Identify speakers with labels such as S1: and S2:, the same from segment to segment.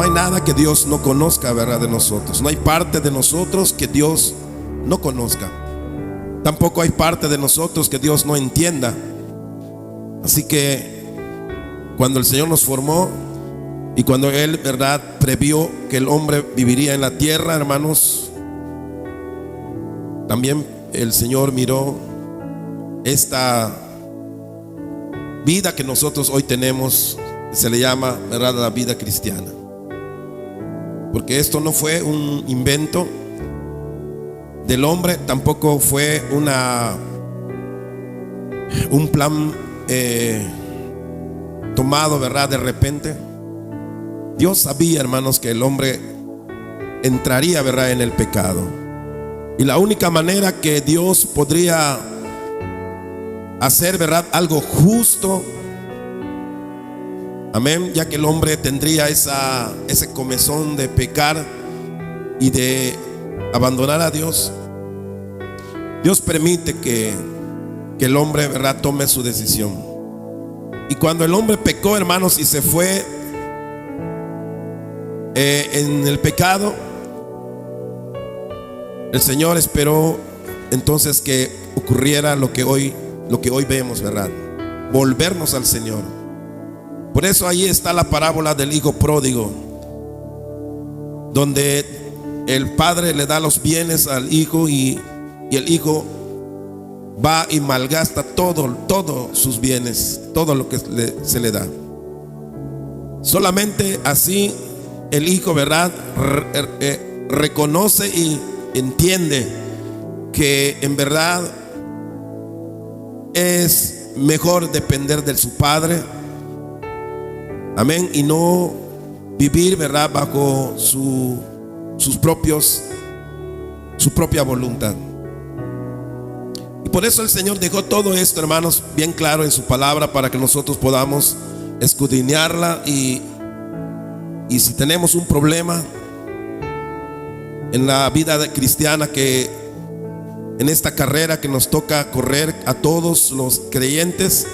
S1: No hay nada que Dios no conozca, ¿verdad?, de nosotros. No hay parte de nosotros que Dios no conozca. Tampoco hay parte de nosotros que Dios no entienda. Así que cuando el Señor nos formó y cuando Él, ¿verdad?, previó que el hombre viviría en la tierra, hermanos, también el Señor miró esta vida que nosotros hoy tenemos, que se le llama, ¿verdad?, la vida cristiana. Porque esto no fue un invento del hombre, tampoco fue un plan tomado, ¿verdad?, de repente. Dios sabía, hermanos, que el hombre entraría, ¿verdad?, en el pecado. Y la única manera que Dios podría hacer, ¿verdad?, algo justo, amén, ya que el hombre tendría ese comezón de pecar y de abandonar a Dios, Dios permite que el hombre, ¿verdad?, tome su decisión. Y cuando el hombre pecó, hermanos, y se fue en el pecado, el Señor esperó entonces que ocurriera lo que hoy vemos, ¿verdad? Volvernos al Señor. Por eso ahí está la parábola del hijo pródigo, donde el padre le da los bienes al hijo y el hijo va y malgasta todos sus bienes, todo lo que se le da. Solamente así el hijo, ¿verdad?, reconoce y entiende que en verdad es mejor depender de su padre, amén, y no vivir, ¿verdad?, bajo su propia voluntad. Y por eso el Señor dejó todo esto, hermanos, bien claro en su palabra, para que nosotros podamos escudriñarla y si tenemos un problema en la vida cristiana, que en esta carrera que nos toca correr a todos los creyentes,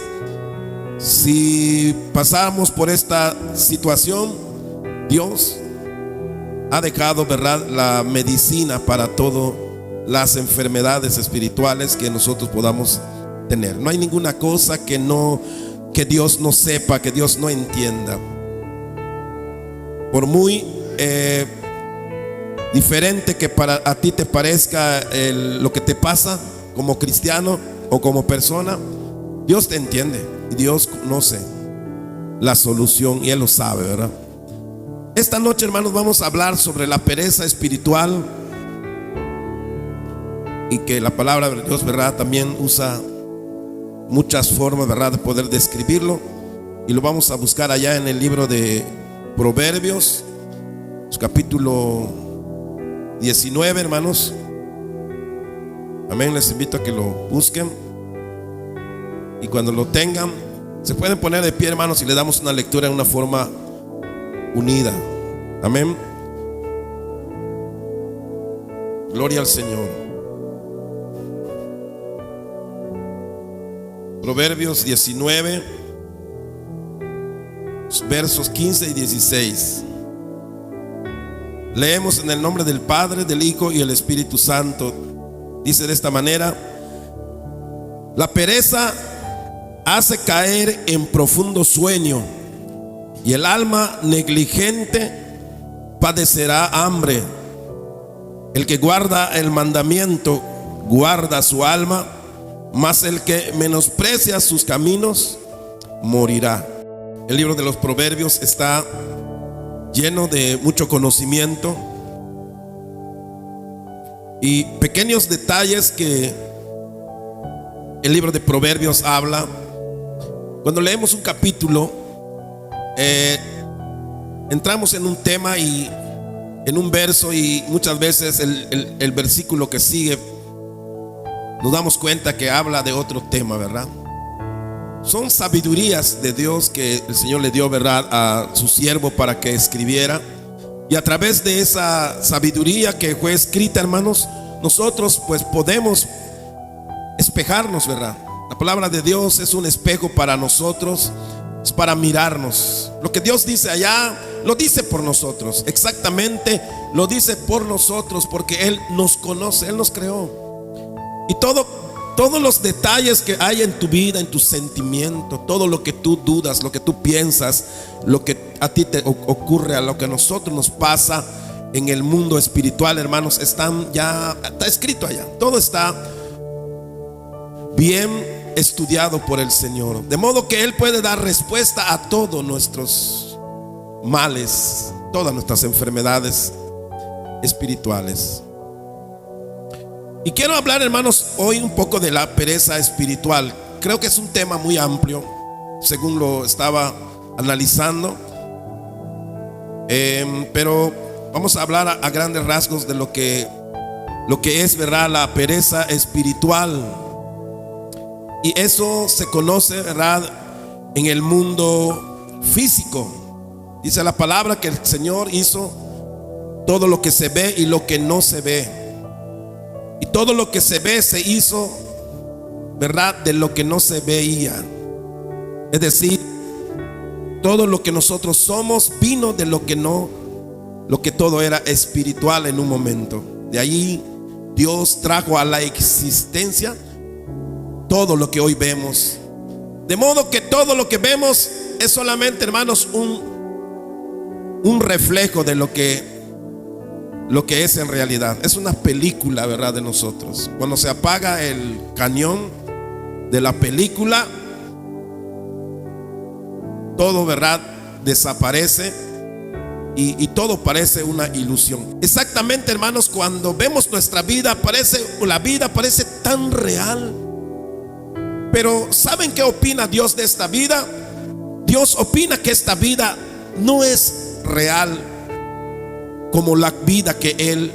S1: si pasamos por esta situación, Dios ha dejado, ¿verdad?, la medicina para todas las enfermedades espirituales que nosotros podamos tener. No hay ninguna cosa que Dios no sepa, que Dios no entienda. Por muy diferente que para a ti te parezca lo que te pasa como cristiano o como persona, Dios te entiende y Dios conoce la solución y Él lo sabe, ¿verdad? Esta noche, hermanos, vamos a hablar sobre la pereza espiritual, y que la palabra de Dios, ¿verdad?, también usa muchas formas, ¿verdad?, de poder describirlo, y lo vamos a buscar allá en el libro de Proverbios, capítulo 19, hermanos. Amén, les invito a que lo busquen, y cuando lo tengan se pueden poner de pie, hermanos, y le damos una lectura en una forma unida. Amén. Gloria al Señor. Proverbios 19, versos 15 y 16. Leemos en el nombre del Padre, del Hijo y el Espíritu Santo. Dice de esta manera: la pereza hace caer en profundo sueño, y el alma negligente padecerá hambre. El que guarda el mandamiento guarda su alma, mas el que menosprecia sus caminos morirá. El libro de los Proverbios está lleno de mucho conocimiento y pequeños detalles que el libro de Proverbios habla. Cuando leemos un capítulo, entramos en un tema y en un verso, y muchas veces el versículo que sigue nos damos cuenta que habla de otro tema, ¿verdad? Son sabidurías de Dios que el Señor le dio, ¿verdad?, a su siervo para que escribiera. Y a través de esa sabiduría que fue escrita, hermanos, nosotros pues podemos espejarnos, ¿verdad? La palabra de Dios es un espejo para nosotros, es para mirarnos. Lo que Dios dice allá lo dice por nosotros, exactamente lo dice por nosotros, porque Él nos conoce, Él nos creó. Y todos los detalles que hay en tu vida, en tus sentimientos, todo lo que tú dudas, lo que tú piensas, lo que a ti te ocurre, a lo que a nosotros nos pasa en el mundo espiritual, hermanos, está escrito allá. Todo está bien estudiado por el Señor, de modo que Él puede dar respuesta a todos nuestros males, todas nuestras enfermedades espirituales. Y quiero hablar, hermanos, hoy un poco de la pereza espiritual. Creo que es un tema muy amplio, según lo estaba analizando, pero vamos a hablar a grandes rasgos de lo que es, ¿verdad?, la pereza espiritual. Y eso se conoce, ¿verdad?, en el mundo físico. Dice la palabra que el Señor hizo todo lo que se ve y lo que no se ve. Y todo lo que se ve se hizo, ¿verdad?, de lo que no se veía. Es decir, todo lo que nosotros somos vino de lo que todo era espiritual en un momento. De allí Dios trajo a la existencia todo lo que hoy vemos. De modo que todo lo que vemos es solamente, hermanos, un reflejo de lo que es en realidad. Es una película, ¿verdad?, de nosotros. Cuando se apaga el cañón de la película, todo, ¿verdad?, desaparece y todo parece una ilusión. Exactamente, hermanos, cuando vemos nuestra vida, la vida parece tan real. Pero ¿saben qué opina Dios de esta vida? Dios opina que esta vida no es real como la vida que Él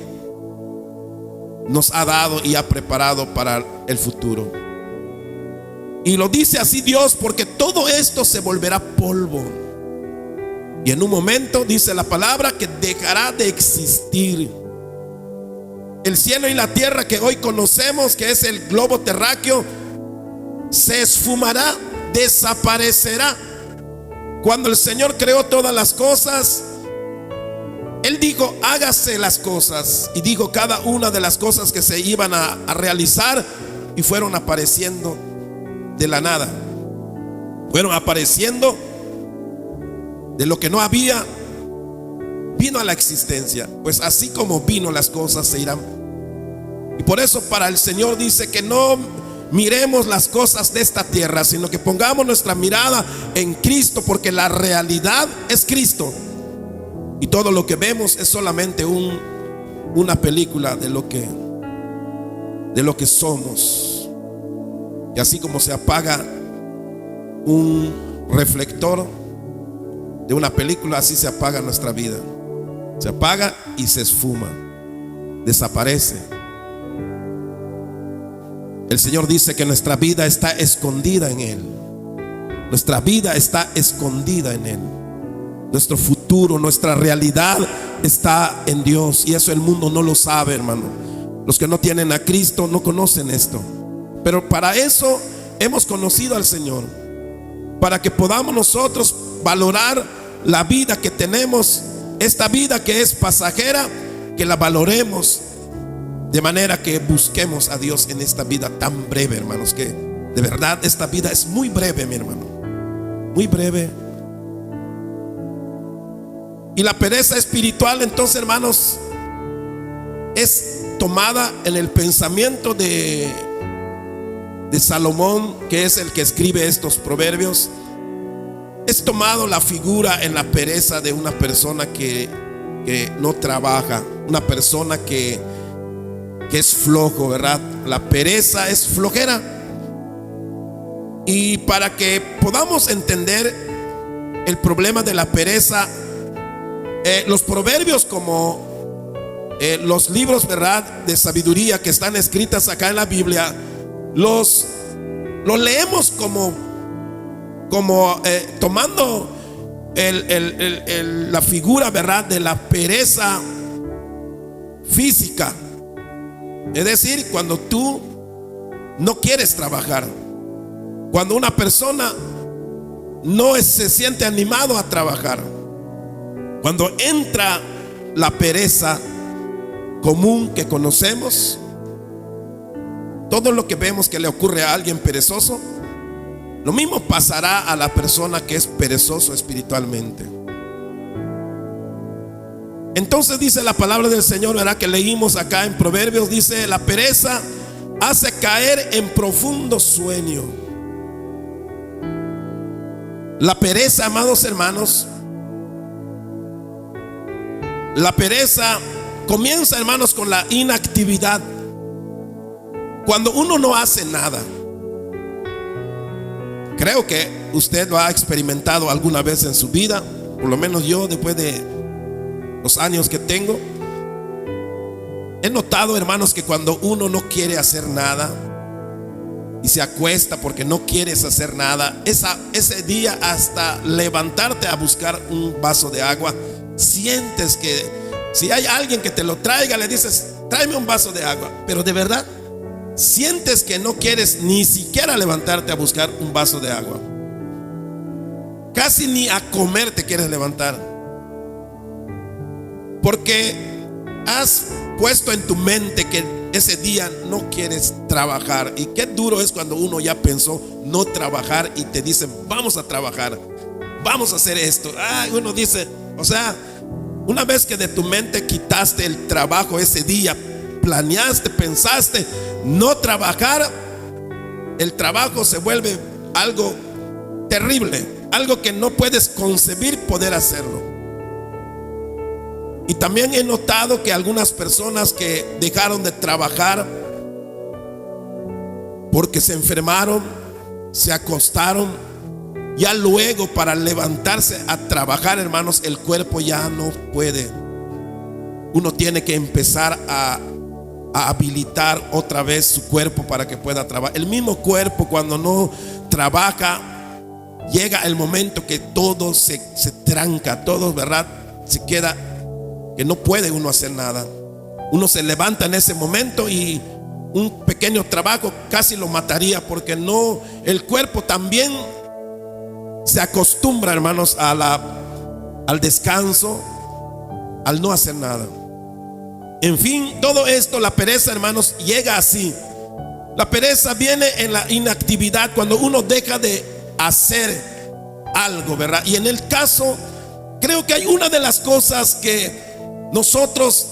S1: nos ha dado y ha preparado para el futuro. Y lo dice así Dios porque todo esto se volverá polvo. Y en un momento, dice la palabra, que dejará de existir. El cielo y la tierra que hoy conocemos, que es el globo terráqueo, se esfumará, desaparecerá. Cuando el Señor creó todas las cosas, Él dijo: hágase las cosas. Y dijo cada una de las cosas que se iban a realizar, y fueron apareciendo de la nada. Fueron apareciendo de lo que no había, vino a la existencia. Pues así como vino, las cosas se irán. Y por eso para el Señor dice que no miremos las cosas de esta tierra, sino que pongamos nuestra mirada en Cristo, porque la realidad es Cristo. Y todo lo que vemos es solamente una película de lo que somos. Y así como se apaga un reflector de una película, así se apaga nuestra vida. Se apaga y se esfuma, desaparece. El Señor dice que nuestra vida está escondida en Él. Nuestra vida está escondida en Él. Nuestro futuro, nuestra realidad está en Dios. Y eso el mundo no lo sabe, hermano. Los que no tienen a Cristo no conocen esto. Pero para eso hemos conocido al Señor, para que podamos nosotros valorar la vida que tenemos. Esta vida que es pasajera, que la valoremos, de manera que busquemos a Dios en esta vida tan breve, hermanos, que de verdad esta vida es muy breve, mi hermano, muy breve. Y la pereza espiritual, entonces, hermanos, es tomada en el pensamiento de Salomón, que es el que escribe estos proverbios. Es tomado la figura en la pereza de una persona que no trabaja, una persona que es flojo, ¿verdad? La pereza es flojera. Y para que podamos entender el problema de la pereza, los proverbios, como los libros, ¿verdad?, de sabiduría que están escritas acá en la Biblia, los leemos como tomando la figura, ¿verdad?, de la pereza física. Es decir, cuando tú no quieres trabajar, cuando una persona no se siente animado a trabajar, Cuando entra la pereza común que conocemos, todo lo que vemos que le ocurre a alguien perezoso, lo mismo pasará a la persona que es perezoso espiritualmente. Entonces dice la palabra del Señor, ¿verdad? Que leímos acá en Proverbios, dice: la pereza hace caer en profundo sueño. La pereza, amados hermanos, la pereza comienza, hermanos, con la inactividad. Cuando uno no hace nada. Creo que usted lo ha experimentado alguna vez en su vida, por lo menos yo, después de los años que tengo, he notado, hermanos, que cuando uno no quiere hacer nada y se acuesta porque no quieres hacer nada, ese día, hasta levantarte a buscar un vaso de agua, sientes que si hay alguien que te lo traiga, le dices: tráeme un vaso de agua. Pero de verdad sientes que no quieres ni siquiera levantarte a buscar un vaso de agua. Casi ni a comer te quieres levantar, porque has puesto en tu mente que ese día no quieres trabajar. Y qué duro es cuando uno ya pensó no trabajar y te dicen: vamos a trabajar, vamos a hacer esto. Uno dice, o sea, una vez que de tu mente quitaste el trabajo ese día, planeaste, pensaste no trabajar, el trabajo se vuelve algo terrible, algo que no puedes concebir poder hacerlo. Y también he notado que algunas personas que dejaron de trabajar porque se enfermaron, se acostaron, ya luego para levantarse a trabajar, hermanos, el cuerpo ya no puede. Uno tiene que empezar a habilitar otra vez su cuerpo para que pueda trabajar. El mismo cuerpo, cuando no trabaja, llega el momento que todo se tranca, todo, ¿verdad? Se queda que no puede uno hacer nada. Uno se levanta en ese momento y un pequeño trabajo casi lo mataría, porque no, el cuerpo también se acostumbra, hermanos, al descanso, al no hacer nada. En fin, todo esto, la pereza, hermanos, llega así. La pereza viene en la inactividad, cuando uno deja de hacer algo, ¿verdad? Y en el caso, creo que hay una de las cosas que nosotros,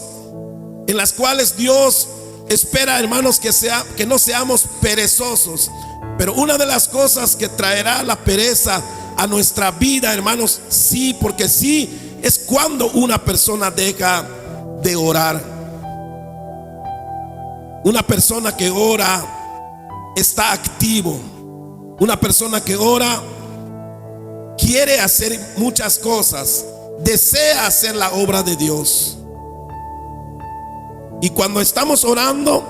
S1: en las cuales Dios espera, hermanos, que no seamos perezosos. Pero una de las cosas que traerá la pereza a nuestra vida, hermanos, sí, porque sí, es cuando una persona deja de orar. Una persona que ora está activo. Una persona que ora quiere hacer muchas cosas, desea hacer la obra de Dios. Y cuando estamos orando,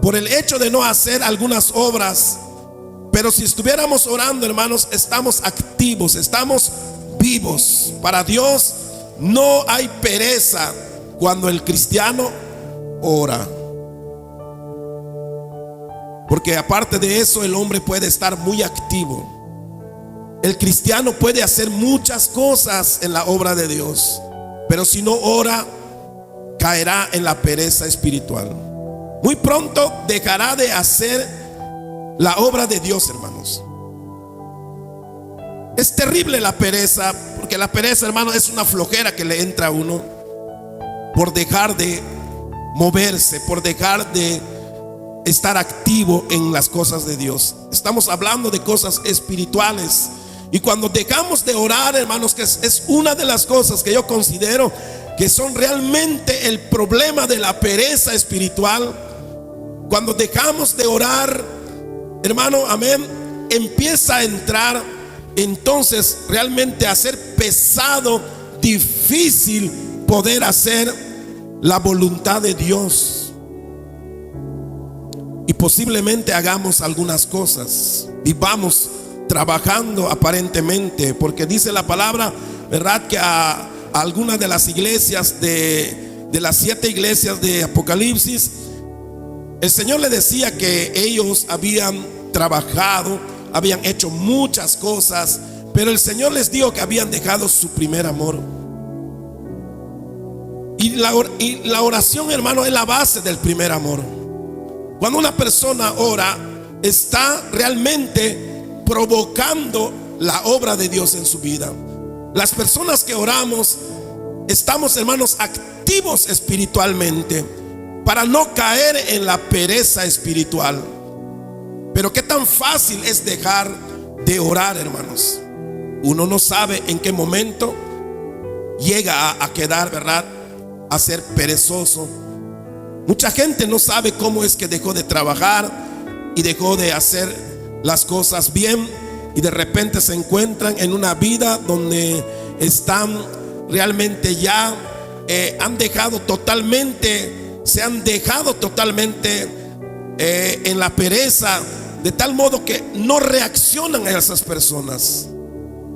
S1: por el hecho de no hacer algunas obras, pero si estuviéramos orando, hermanos, estamos activos, estamos vivos. Para Dios no hay pereza cuando el cristiano ora, porque aparte de eso, el hombre puede estar muy activo. El cristiano puede hacer muchas cosas en la obra de Dios, pero si no ora, caerá en la pereza espiritual. Muy pronto dejará de hacer la obra de Dios, hermanos. Es terrible la pereza, porque la pereza, hermano, es una flojera que le entra a uno por dejar de moverse, por dejar de estar activo en las cosas de Dios. Estamos hablando de cosas espirituales. Y cuando dejamos de orar, hermanos, que es una de las cosas que yo considero que son realmente el problema de la pereza espiritual. Cuando dejamos de orar, hermano, amén, empieza a entrar entonces realmente a ser pesado, difícil poder hacer la voluntad de Dios. Y posiblemente hagamos algunas cosas, vivamos trabajando aparentemente, porque dice la palabra, ¿verdad?, que a algunas de las iglesias de las 7 iglesias de Apocalipsis, el Señor le decía que ellos habían trabajado, habían hecho muchas cosas, Pero el Señor les dijo que habían dejado su primer amor. Y la oración, hermano, es la base del primer amor. Cuando una persona ora, está realmente provocando la obra de Dios en su vida. Las personas que oramos estamos, hermanos, activos espiritualmente para no caer en la pereza espiritual. Pero qué tan fácil es dejar de orar, hermanos. Uno no sabe en qué momento llega a quedar, ¿verdad?, a ser perezoso. Mucha gente no sabe cómo es que dejó de trabajar y dejó de hacer las cosas bien, y de repente se encuentran en una vida donde están realmente ya han dejado totalmente, se han dejado totalmente en la pereza, de tal modo que no reaccionan a esas personas.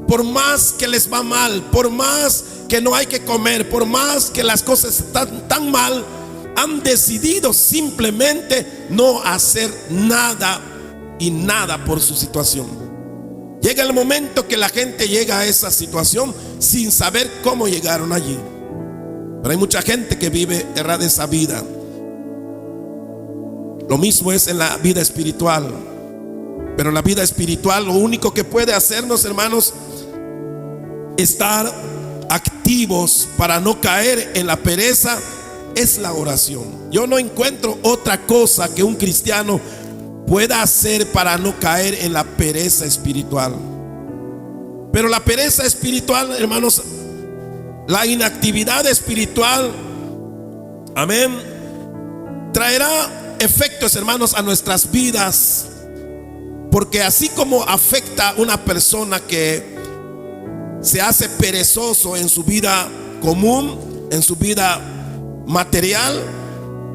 S1: Por más que les va mal, por más que no hay que comer, por más que las cosas están tan mal, han decidido simplemente no hacer nada y nada por su situación. Llega el momento que la gente llega a esa situación sin saber cómo llegaron allí. Pero hay mucha gente que vive errada esa vida. Lo mismo es en la vida espiritual. Pero en la vida espiritual lo único que puede hacernos, hermanos, estar activos para no caer en la pereza, es la oración. Yo no encuentro otra cosa que un cristiano pueda hacer para no caer en la pereza espiritual. Pero la pereza espiritual, hermanos, la inactividad espiritual, amén, traerá efectos, hermanos, a nuestras vidas. Porque así como afecta a una persona que se hace perezoso en su vida común, en su vida material,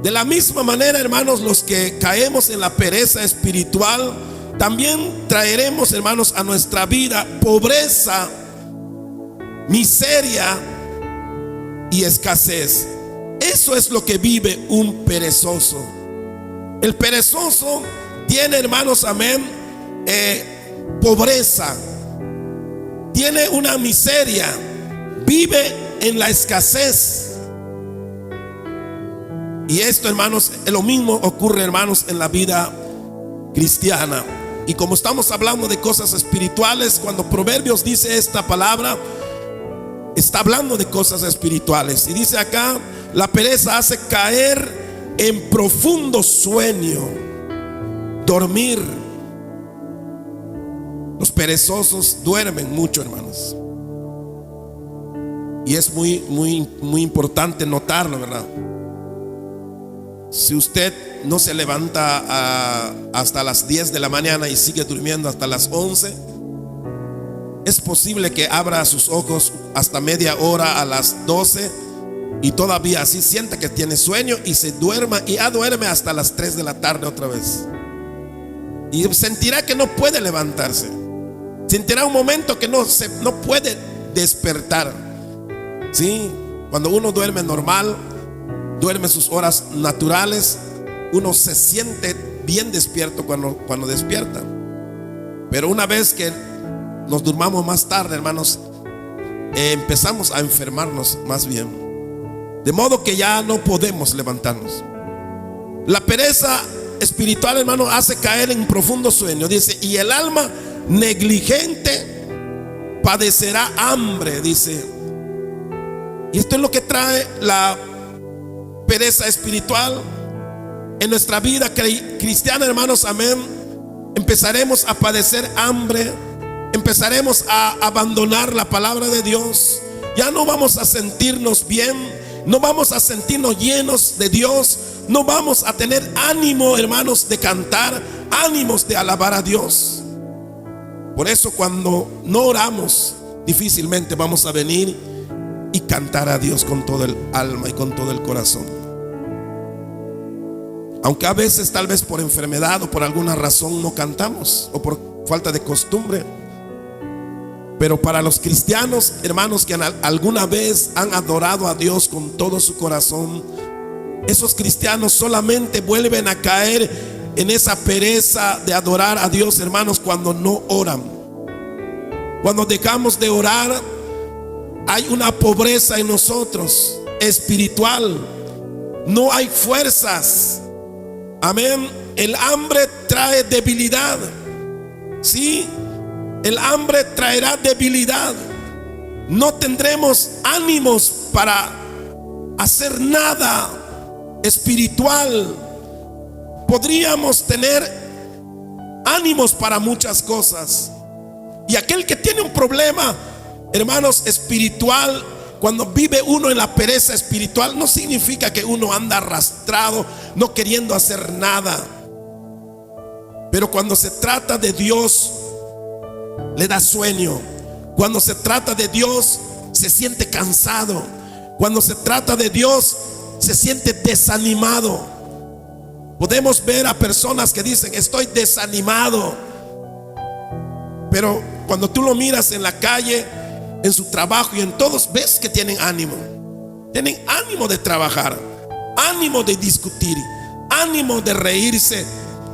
S1: de la misma manera, hermanos, los que caemos en la pereza espiritual, también traeremos, hermanos, a nuestra vida pobreza, miseria y escasez. Eso es lo que vive un perezoso. El perezoso tiene, hermanos, amén, pobreza, tiene una miseria, vive en la escasez. Y esto, hermanos, lo mismo ocurre, hermanos, en la vida cristiana. Y como estamos hablando de cosas espirituales, cuando Proverbios dice esta palabra, está hablando de cosas espirituales. Y dice acá: la pereza hace caer en profundo sueño, dormir. Los perezosos duermen mucho, hermanos. Y es muy importante notarlo, ¿verdad? Si usted no se levanta hasta las 10 de la mañana y sigue durmiendo hasta las 11, es posible que abra sus ojos hasta media hora a las 12 y todavía así sienta que tiene sueño y se duerma, y ya duerme hasta las 3 de la tarde otra vez. Y sentirá que no puede levantarse. Sentirá un momento que no puede despertar. ¿Sí? Cuando uno duerme normal, duerme sus horas naturales, uno se siente bien despierto cuando despierta. Pero una vez que nos durmamos más tarde, hermanos, empezamos a enfermarnos más bien, de modo que ya no podemos levantarnos. La pereza espiritual, hermano, hace caer en profundo sueño. Dice: y el alma negligente padecerá hambre, dice. Y esto es lo que trae la pereza espiritual en nuestra vida cristiana, hermanos, amén. Empezaremos a padecer hambre, empezaremos a abandonar la palabra de Dios. Ya no vamos a sentirnos bien, no vamos a sentirnos llenos de Dios, no vamos a tener ánimo, hermanos, de cantar, ánimos de alabar a Dios. Por eso, cuando no oramos, difícilmente vamos a venir y cantar a Dios con todo el alma y con todo el corazón. Aunque a veces, tal vez por enfermedad o por alguna razón, no cantamos, o por falta de costumbre. Pero para los cristianos, hermanos, que alguna vez han adorado a Dios con todo su corazón, esos cristianos solamente vuelven a caer en esa pereza de adorar a Dios, hermanos, cuando no oran. cuando dejamos de orar, hay una pobreza en nosotros, espiritual. No hay fuerzas. Amén. El hambre trae debilidad. Sí, el hambre traerá debilidad. No tendremos ánimos para hacer nada espiritual. Podríamos tener ánimos para muchas cosas. Y aquel que tiene un problema, hermanos, espiritual, cuando vive uno en la pereza espiritual, no significa que uno anda arrastrado, no queriendo hacer nada. Pero cuando se trata de Dios, le da sueño. Cuando se trata de Dios, se siente cansado. Cuando se trata de Dios, se siente desanimado. Podemos ver a personas que dicen: estoy desanimado. Pero cuando tú lo miras en la calle, en su trabajo y en todos, ves que tienen ánimo. Tienen ánimo de trabajar, ánimo de discutir, ánimo de reírse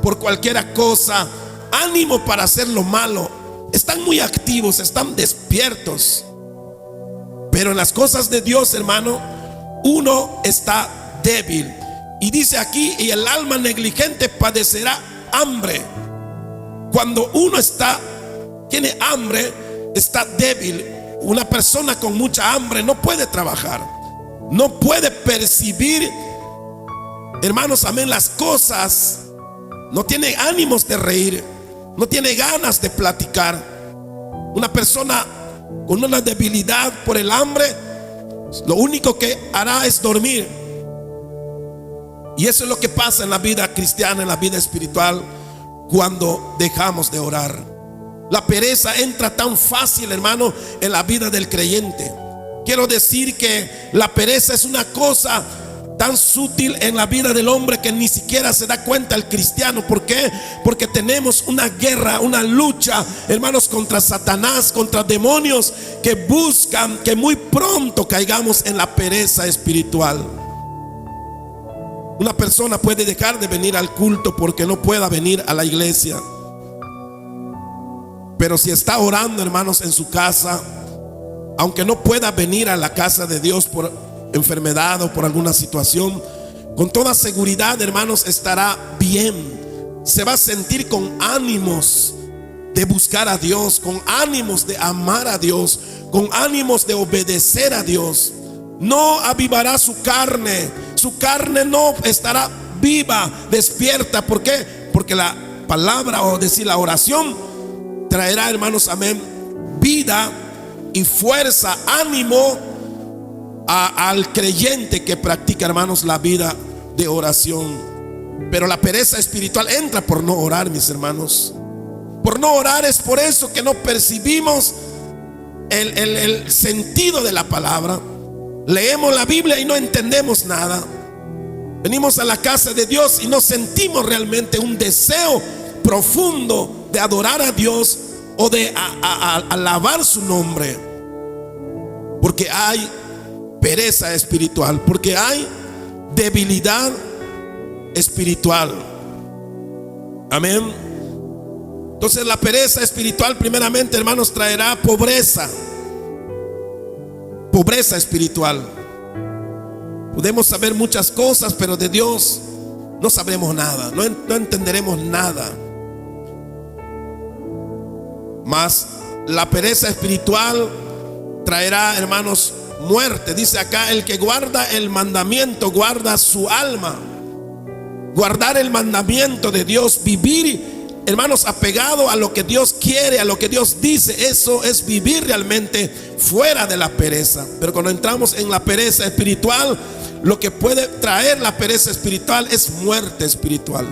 S1: por cualquier cosa, ánimo para hacer lo malo. Están muy activos, están despiertos. Pero en las cosas de Dios, hermano, uno está débil. Y dice aquí: y el alma negligente padecerá hambre. Cuando uno tiene hambre, está débil. Una persona con mucha hambre no puede trabajar, no puede percibir, hermanos, amén, las cosas. No tiene ánimos de reír, no tiene ganas de platicar. Una persona con una debilidad por el hambre, lo único que hará es dormir. Y eso es lo que pasa en la vida cristiana, en la vida espiritual, cuando dejamos de orar. La pereza entra tan fácil, hermano, en la vida del creyente. Quiero decir que la pereza es una cosa tan sutil en la vida del hombre que ni siquiera se da cuenta el cristiano. ¿Por qué? Porque tenemos una guerra, una lucha, hermanos, contra Satanás, contra demonios que buscan que muy pronto caigamos en la pereza espiritual. Una persona puede dejar de venir al culto porque no pueda venir a la iglesia. Pero si está orando, hermanos, en su casa, aunque no pueda venir a la casa de Dios por enfermedad o por alguna situación, con toda seguridad, hermanos, estará bien. Se va a sentir con ánimos de buscar a Dios, con ánimos de amar a Dios, con ánimos de obedecer a Dios. No avivará su carne no estará viva, despierta. ¿Por qué? Porque la palabra, o decir la oración, traerá, hermanos, amén, vida y fuerza, ánimo al creyente que practica, hermanos, la vida de oración. Pero la pereza espiritual entra por no orar, mis hermanos. Por no orar, es por eso que no percibimos el sentido de la palabra. Leemos la Biblia y no entendemos nada. Venimos a la casa de Dios y no sentimos realmente un deseo profundo de adorar a Dios o de alabar su nombre. Porque hay pereza espiritual, porque hay debilidad espiritual. Amén. Entonces la pereza espiritual, primeramente, hermanos, traerá pobreza. Pobreza espiritual. Podemos saber muchas cosas, pero de Dios no sabremos nada, no entenderemos nada. Mas la pereza espiritual traerá, hermanos, muerte. Dice acá: el que guarda el mandamiento guarda su alma. Guardar el mandamiento de Dios, vivir, hermanos, apegado a lo que Dios quiere, a lo que Dios dice, eso es vivir realmente fuera de la pereza. Pero cuando entramos en la pereza espiritual, lo que puede traer la pereza espiritual es muerte espiritual.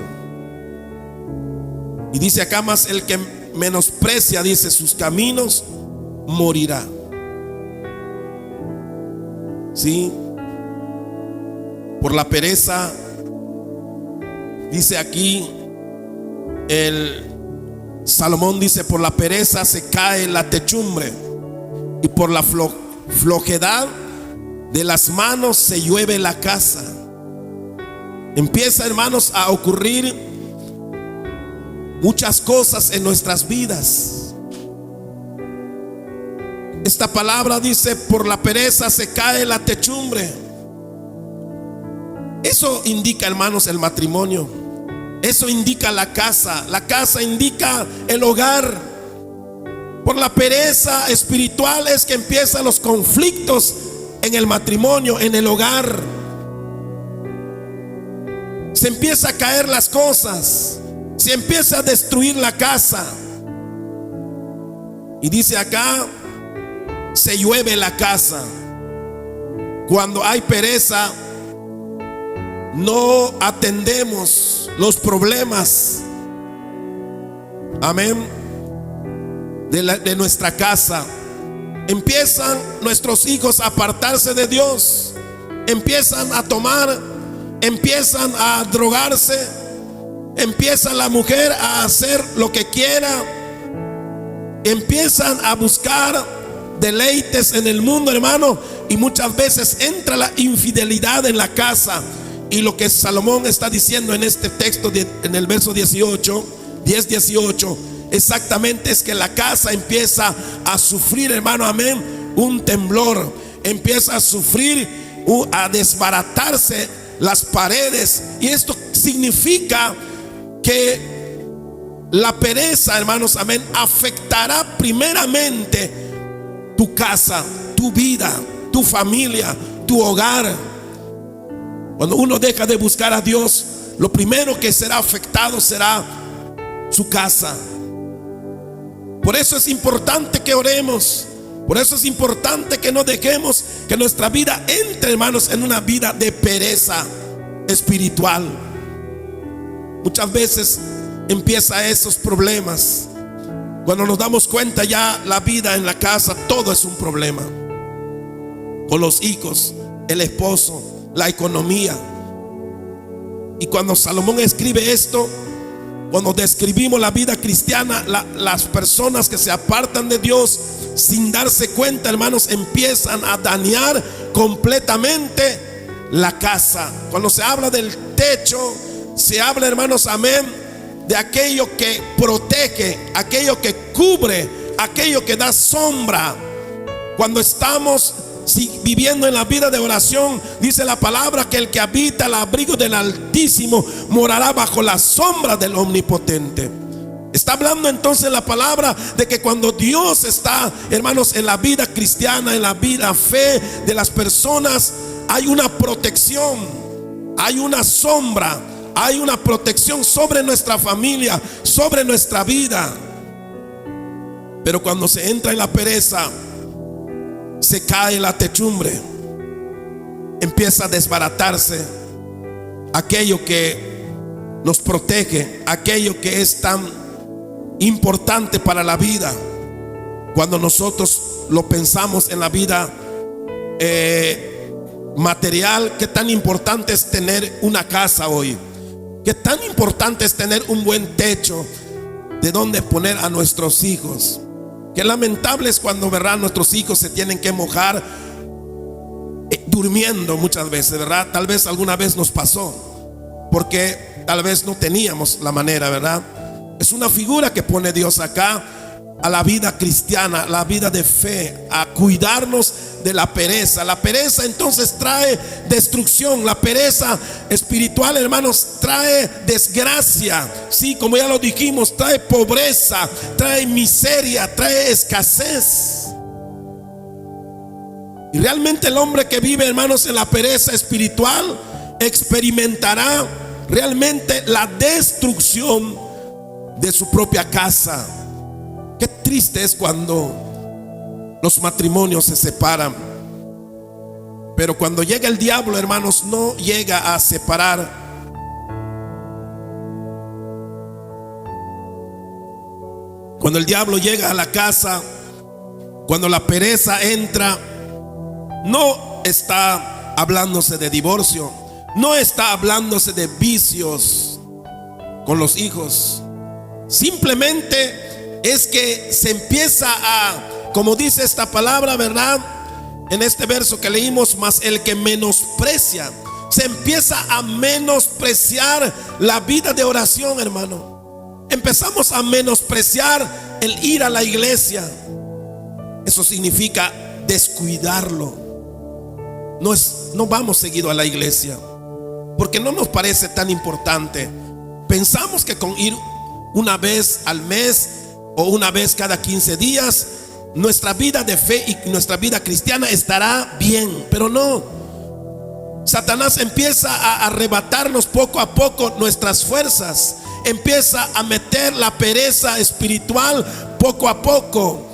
S1: Y dice acá: más el que menosprecia, dice, sus caminos, morirá. Sí, por la pereza, dice aquí el Salomón, dice: por la pereza se cae la techumbre, y por la flojedad de las manos se llueve la casa. Empieza, hermanos, a ocurrir muchas cosas en nuestras vidas. esta palabra dice: por la pereza se cae la techumbre. Eso indica, hermanos, el matrimonio. Eso indica la casa. La casa indica el hogar. Por la pereza espiritual es que empiezan los conflictos en el matrimonio, en el hogar. Se empieza a caer las cosas, se empieza a destruir la casa. Y dice acá: se llueve la casa. Cuando hay pereza, no atendemos los problemas, amén, de nuestra casa. Empiezan nuestros hijos a apartarse de Dios, empiezan a tomar, empiezan a drogarse, empieza la mujer a hacer lo que quiera, empiezan a buscar deleites en el mundo, hermano, y muchas veces entra la infidelidad en la casa. Y lo que Salomón está diciendo en este texto, en el verso 18, exactamente es que la casa empieza a sufrir, hermano, amén, un temblor. Empieza a sufrir, a desbaratarse las paredes. Y esto significa que la pereza, hermanos, amén, afectará primeramente tu casa, tu vida, tu familia, tu hogar. Cuando uno deja de buscar a Dios, lo primero que será afectado será su casa. Por eso es importante que oremos. Por eso es importante que no dejemos que nuestra vida entre, hermanos, en una vida de pereza espiritual. Muchas veces empieza esos problemas. Cuando nos damos cuenta, ya la vida en la casa, todo es un problema. Con los hijos, el esposo, la economía. Y cuando Salomón escribe esto, cuando describimos la vida cristiana, las personas que se apartan de Dios sin darse cuenta, hermanos, empiezan a dañar completamente la casa. Cuando se habla del techo, se habla, hermanos, amén, de aquello que protege, aquello que cubre, aquello que da sombra. Cuando estamos viviendo en la vida de oración, dice la palabra que el que habita al abrigo del Altísimo morará bajo la sombra del Omnipotente. Está hablando entonces la palabra de que cuando Dios está, hermanos, en la vida cristiana, en la vida fe de las personas, hay una protección, hay una sombra, hay una protección sobre nuestra familia, sobre nuestra vida. Pero cuando se entra en la pereza, se cae la techumbre, empieza a desbaratarse aquello que nos protege, aquello que es tan importante para la vida. Cuando nosotros lo pensamos en la vida material, qué tan importante es tener una casa hoy, qué tan importante es tener un buen techo de donde poner a nuestros hijos. Qué lamentable es cuando, ¿verdad?, nuestros hijos se tienen que mojar durmiendo muchas veces, ¿verdad? Tal vez alguna vez nos pasó, porque tal vez no teníamos la manera, ¿verdad? Es una figura que pone Dios acá a la vida cristiana, la vida de fe, a cuidarnos de la pereza. La pereza entonces trae destrucción. La pereza espiritual, hermanos, trae desgracia. Sí, como ya lo dijimos, trae pobreza, trae miseria, trae escasez. Y realmente el hombre que vive, hermanos, en la pereza espiritual experimentará realmente la destrucción de su propia casa. Qué triste es cuando los matrimonios se separan. Pero cuando llega el diablo, hermanos, no llega a separar. Cuando el diablo llega a la casa, cuando la pereza entra, no está hablándose de divorcio, no está hablándose de vicios con los hijos. Simplemente es que se empieza a, como dice esta palabra, ¿verdad?, en este verso que leímos, más el que menosprecia, se empieza a menospreciar la vida de oración, hermano. Empezamos a menospreciar el ir a la iglesia. Eso significa descuidarlo. No vamos seguido a la iglesia porque no nos parece tan importante. Pensamos que con ir una vez al mes o una vez cada 15 días, nuestra vida de fe y nuestra vida cristiana estará bien, pero no. Satanás empieza a arrebatarnos poco a poco nuestras fuerzas, empieza a meter la pereza espiritual poco a poco.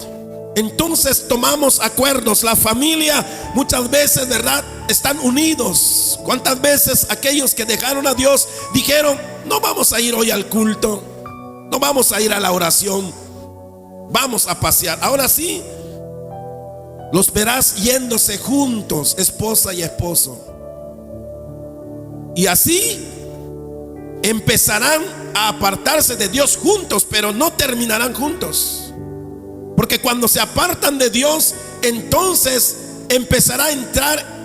S1: Entonces tomamos acuerdos. La familia muchas veces, ¿verdad?, están unidos. ¿Cuántas veces aquellos que dejaron a Dios dijeron: no vamos a ir hoy al culto, no vamos a ir a la oración, vamos a pasear? Ahora sí, los verás yéndose juntos, esposa y esposo. Y así empezarán a apartarse de Dios juntos, pero no terminarán juntos. Porque cuando se apartan de Dios, entonces empezará a entrar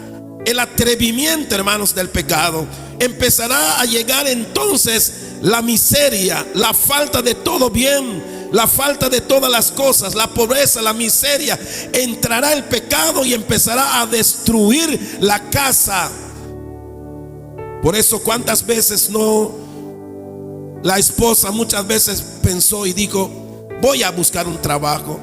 S1: el atrevimiento, hermanos, del pecado. Empezará a llegar entonces la miseria, la falta de todo bien, la falta de todas las cosas, la pobreza, la miseria. Entrará el pecado y empezará a destruir la casa. Por eso, ¿cuántas veces la esposa muchas veces pensó y dijo: voy a buscar un trabajo,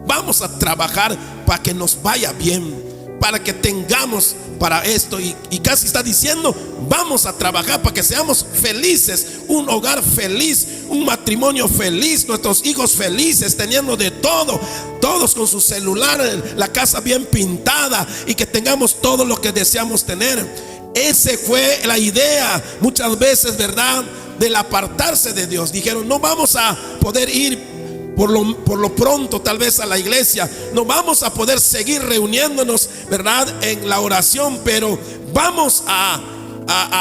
S1: vamos a trabajar para que nos vaya bien, para que tengamos para esto? Y casi está diciendo: vamos a trabajar para que seamos felices, un hogar feliz, un matrimonio feliz, nuestros hijos felices, teniendo de todo, todos con su celular, la casa bien pintada, y que tengamos todo lo que deseamos tener. Esa fue la idea muchas veces, ¿verdad?, del apartarse de Dios. Dijeron: no vamos a poder ir por lo pronto tal vez a la iglesia, no vamos a poder seguir reuniéndonos, ¿verdad?, en la oración, pero vamos a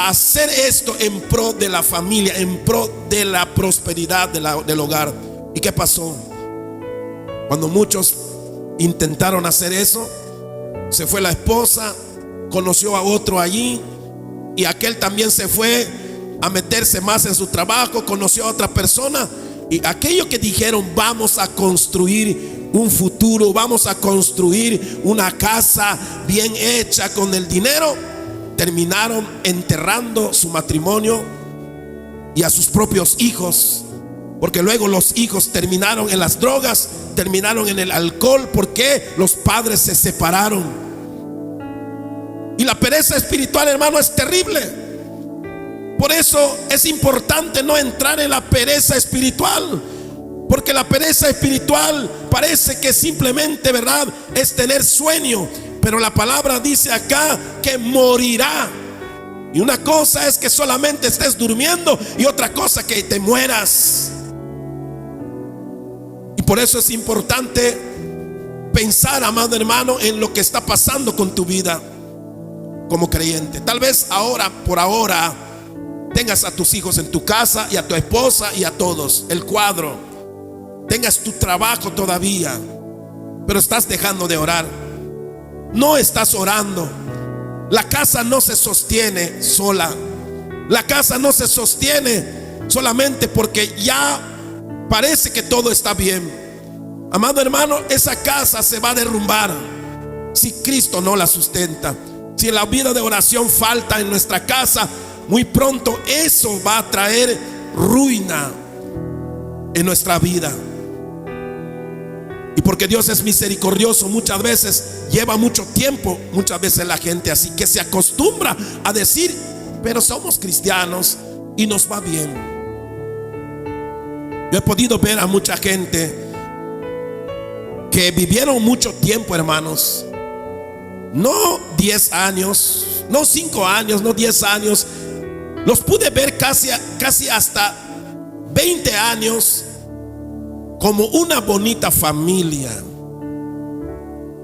S1: hacer esto en pro de la familia, en pro de la prosperidad del hogar. ¿Y qué pasó? Cuando muchos intentaron hacer eso, se fue la esposa, conoció a otro allí, y aquel también se fue a meterse más en su trabajo, conoció a otra persona. Y aquellos que dijeron: vamos a construir un futuro, vamos a construir una casa bien hecha con el dinero, terminaron enterrando su matrimonio y a sus propios hijos. Porque luego los hijos terminaron en las drogas, terminaron en el alcohol, porque los padres se separaron. Y la pereza espiritual, hermano, es terrible. Por eso es importante no entrar en la pereza espiritual, porque la pereza espiritual parece que simplemente, ¿verdad?, es tener sueño, pero la palabra dice acá que morirá. Y una cosa es que solamente estés durmiendo, y otra cosa que te mueras. Y por eso es importante pensar, amado hermano, en lo que está pasando con tu vida como creyente. Tal vez por ahora tengas a tus hijos en tu casa, y a tu esposa, y a todos, el cuadro. Tengas tu trabajo todavía, pero estás dejando de orar. No estás orando. La casa no se sostiene sola. La casa no se sostiene solamente porque ya parece que todo está bien. Amado hermano, esa casa se va a derrumbar si Cristo no la sustenta. Si la vida de oración falta en nuestra casa, muy pronto eso va a traer ruina en nuestra vida. Y porque Dios es misericordioso, muchas veces lleva mucho tiempo, muchas veces la gente así que se acostumbra a decir: pero somos cristianos y nos va bien. Yo he podido ver a mucha gente que vivieron mucho tiempo, hermanos, no 10 años, no 5 años, no 10 años. Los pude ver casi hasta 20 años como una bonita familia,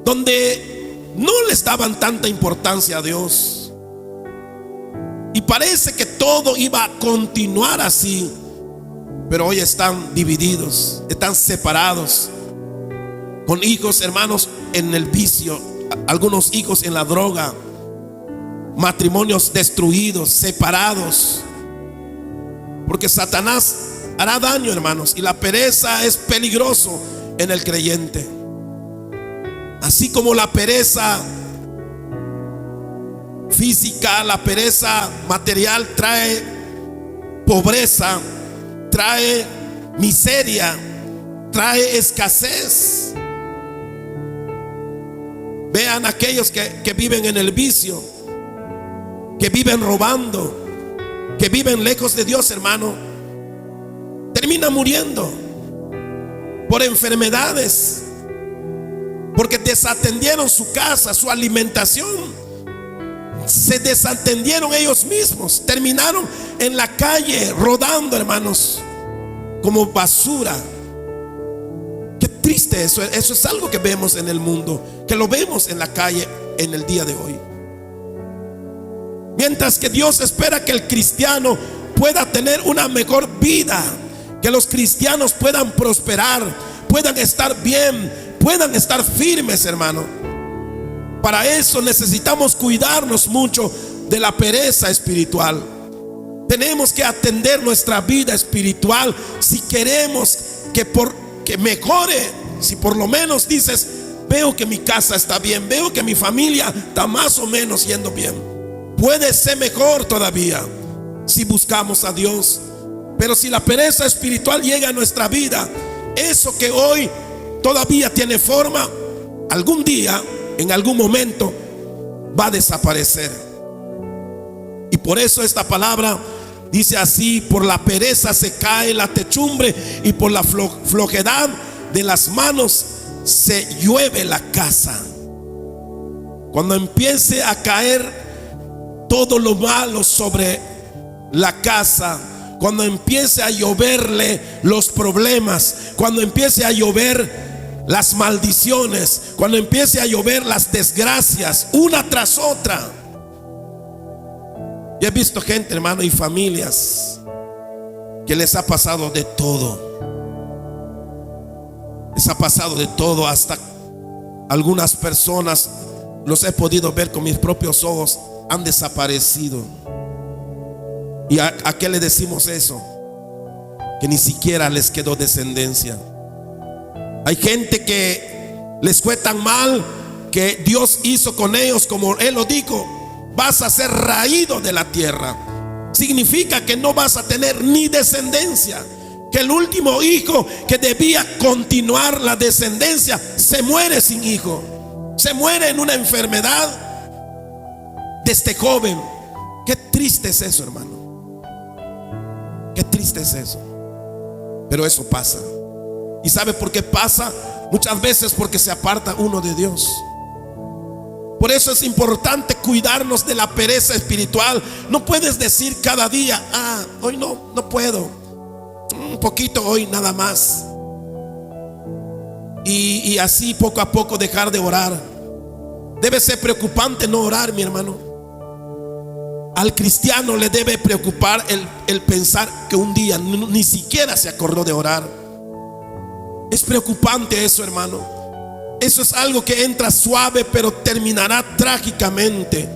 S1: donde no les daban tanta importancia a Dios. Y parece que todo iba a continuar así, pero hoy están divididos, están separados, con hijos, hermanos, en el vicio, algunos hijos en la droga, matrimonios destruidos, separados, porque Satanás hará daño, hermanos, y la pereza es peligroso en el creyente. Así como la pereza física, la pereza material trae pobreza, trae miseria, trae escasez. Vean aquellos que viven en el vicio, que viven robando, que viven lejos de Dios, hermano, terminan muriendo por enfermedades, porque desatendieron su casa, su alimentación, se desatendieron ellos mismos, terminaron en la calle rodando, hermanos, como basura. Qué triste eso. Eso es algo que vemos en el mundo, que lo vemos en la calle en el día de hoy. Mientras que Dios espera que el cristiano pueda tener una mejor vida, que los cristianos puedan prosperar, puedan estar bien, puedan estar firmes, hermano. Para eso necesitamos cuidarnos mucho de la pereza espiritual. Tenemos que atender nuestra vida espiritual si queremos que mejore. Si por lo menos dices, veo que mi casa está bien, veo que mi familia está más o menos yendo bien, puede ser mejor todavía si buscamos a Dios. Pero si la pereza espiritual llega a nuestra vida, eso que hoy todavía tiene forma, algún día, en algún momento, va a desaparecer. Y por eso esta palabra dice así: por la pereza se cae la techumbre, y por la flojedad de las manos se llueve la casa. Cuando empiece a caer todo lo malo sobre la casa, cuando empiece a lloverle los problemas, cuando empiece a llover las maldiciones, cuando empiece a llover las desgracias una tras otra. Yo he visto gente, hermano, y familias que les ha pasado de todo. Les ha pasado de todo. Hasta algunas personas, los he podido ver con mis propios ojos, han desaparecido. ¿Y a qué le decimos eso? Que ni siquiera les quedó descendencia. Hay gente que les fue tan mal que Dios hizo con ellos, como Él lo dijo: vas a ser raído de la tierra. Significa que no vas a tener ni descendencia, que el último hijo que debía continuar la descendencia se muere sin hijo, se muere en una enfermedad desde joven. Qué triste es eso, hermano. Qué triste es eso. Pero eso pasa. ¿Y sabe por qué pasa? Muchas veces porque se aparta uno de Dios. Por eso es importante cuidarnos de la pereza espiritual. No puedes decir cada día: hoy no puedo, un poquito hoy nada más, y así poco a poco dejar de orar. Debe ser preocupante no orar, mi hermano. Al cristiano le debe preocupar el pensar que un día ni siquiera se acordó de orar. Es preocupante eso, hermano. Eso es algo que entra suave, pero terminará trágicamente.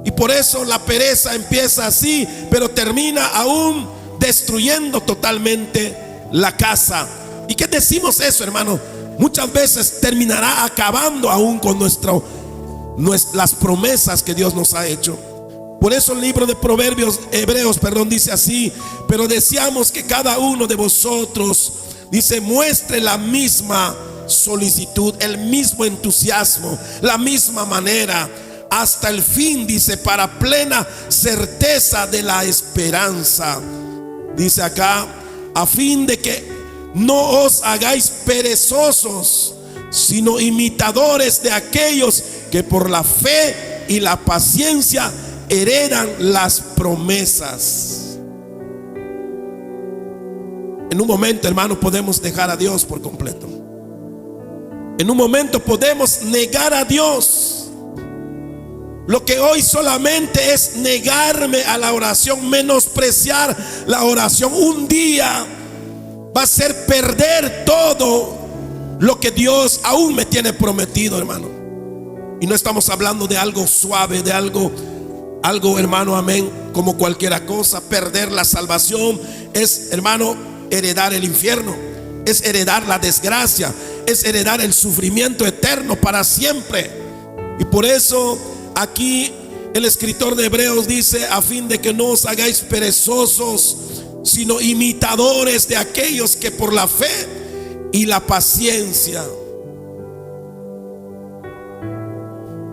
S1: Y por eso la pereza empieza así, pero termina aún destruyendo totalmente la casa. ¿Y qué decimos eso, hermano? Muchas veces terminará acabando aún con las promesas que Dios nos ha hecho. Por eso el libro de Hebreos, dice así: pero deseamos que cada uno de vosotros, dice, muestre la misma solicitud, el mismo entusiasmo, la misma manera, hasta el fin, dice, para plena certeza de la esperanza. Dice acá: a fin de que no os hagáis perezosos, sino imitadores de aquellos que por la fe y la paciencia heredan las promesas. En un momento, hermano, podemos dejar a Dios por completo. En un momento podemos negar a Dios. Lo que hoy solamente es negarme a la oración, menospreciar la oración, un día va a ser perder todo lo que Dios aún me tiene prometido, hermano. Y no estamos hablando de algo suave, de algo, hermano, amén, como cualquiera cosa. Perder la salvación es, hermano, heredar el infierno, es heredar la desgracia, es heredar el sufrimiento eterno para siempre. Y por eso aquí el escritor de Hebreos dice: a fin de que no os hagáis perezosos, sino imitadores de aquellos que por la fe y la paciencia.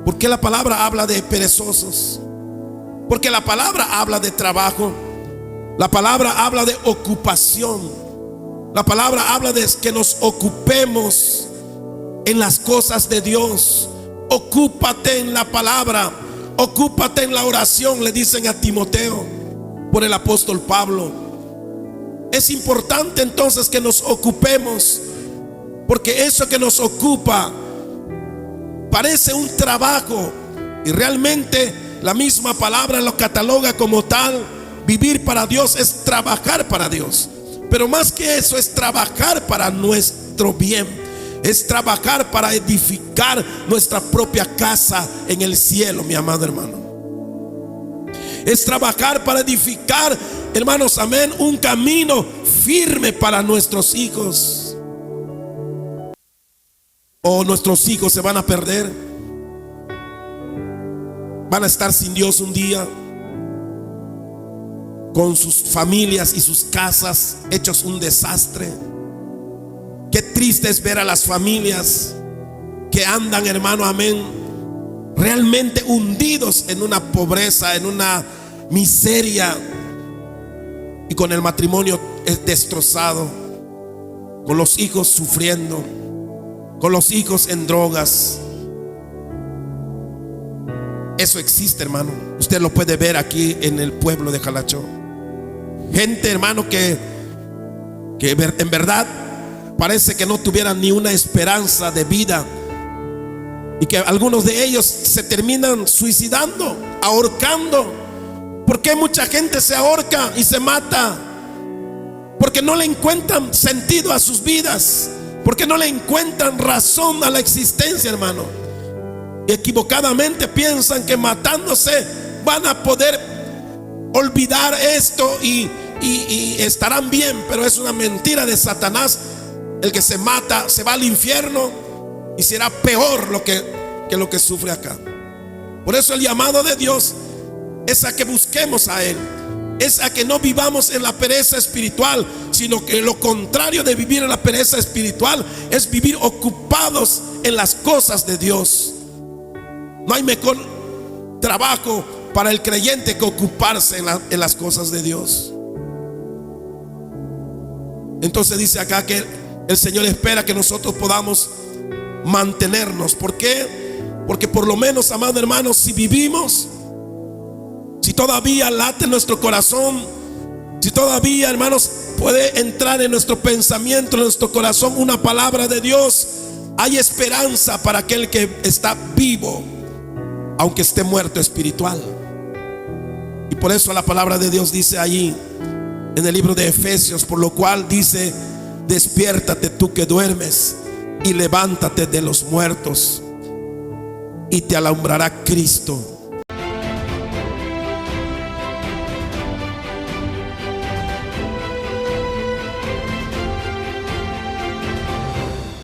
S1: ¿Por qué la palabra habla de perezosos? Porque la palabra habla de trabajo. La palabra habla de ocupación. La palabra habla de que nos ocupemos en las cosas de Dios. Ocúpate en la palabra, ocúpate en la oración, le dicen a Timoteo por el apóstol Pablo. Es importante entonces que nos ocupemos, porque eso que nos ocupa parece un trabajo, y realmente la misma palabra lo cataloga como tal. Vivir para Dios es trabajar para Dios, pero más que eso es trabajar para nuestro bien. Es trabajar para edificar nuestra propia casa en el cielo, mi amado hermano. Es trabajar para edificar, hermanos, amén, un camino firme para nuestros hijos. O nuestros hijos se van a perder, van a estar sin Dios un día, con sus familias y sus casas hechos un desastre. Qué triste es ver a las familias que andan, hermano, amén, realmente hundidos en una pobreza, en una miseria, y con el matrimonio destrozado, con los hijos sufriendo, con los hijos en drogas. Eso existe, hermano. Usted lo puede ver aquí en el pueblo de Jalachó. Gente, hermano, que en verdad parece que no tuvieran ni una esperanza de vida, y que algunos de ellos se terminan suicidando, ahorcando. ¿Por qué mucha gente se ahorca y se mata? Porque no le encuentran sentido a sus vidas, porque no le encuentran razón a la existencia, hermano. Y equivocadamente piensan que matándose van a poder olvidar esto y estarán bien, pero es una mentira de Satanás. El que se mata se va al infierno y será peor que lo que sufre acá. Por eso el llamado de Dios es a que busquemos a Él, es a que no vivamos en la pereza espiritual, sino que lo contrario de vivir en la pereza espiritual es vivir ocupados en las cosas de Dios. No hay mejor trabajo para el creyente que ocuparse en las cosas de Dios. Entonces dice acá que el Señor espera que nosotros podamos mantenernos. ¿Por qué? Porque por lo menos, amado hermano, si vivimos, si todavía late nuestro corazón, si todavía, hermanos, puede entrar en nuestro pensamiento, en nuestro corazón, una palabra de Dios, hay esperanza para aquel que está vivo, aunque esté muerto espiritual. Y por eso la palabra de Dios dice allí en el libro de Efesios: por lo cual dice, despiértate tú que duermes, y levántate de los muertos, y te alumbrará Cristo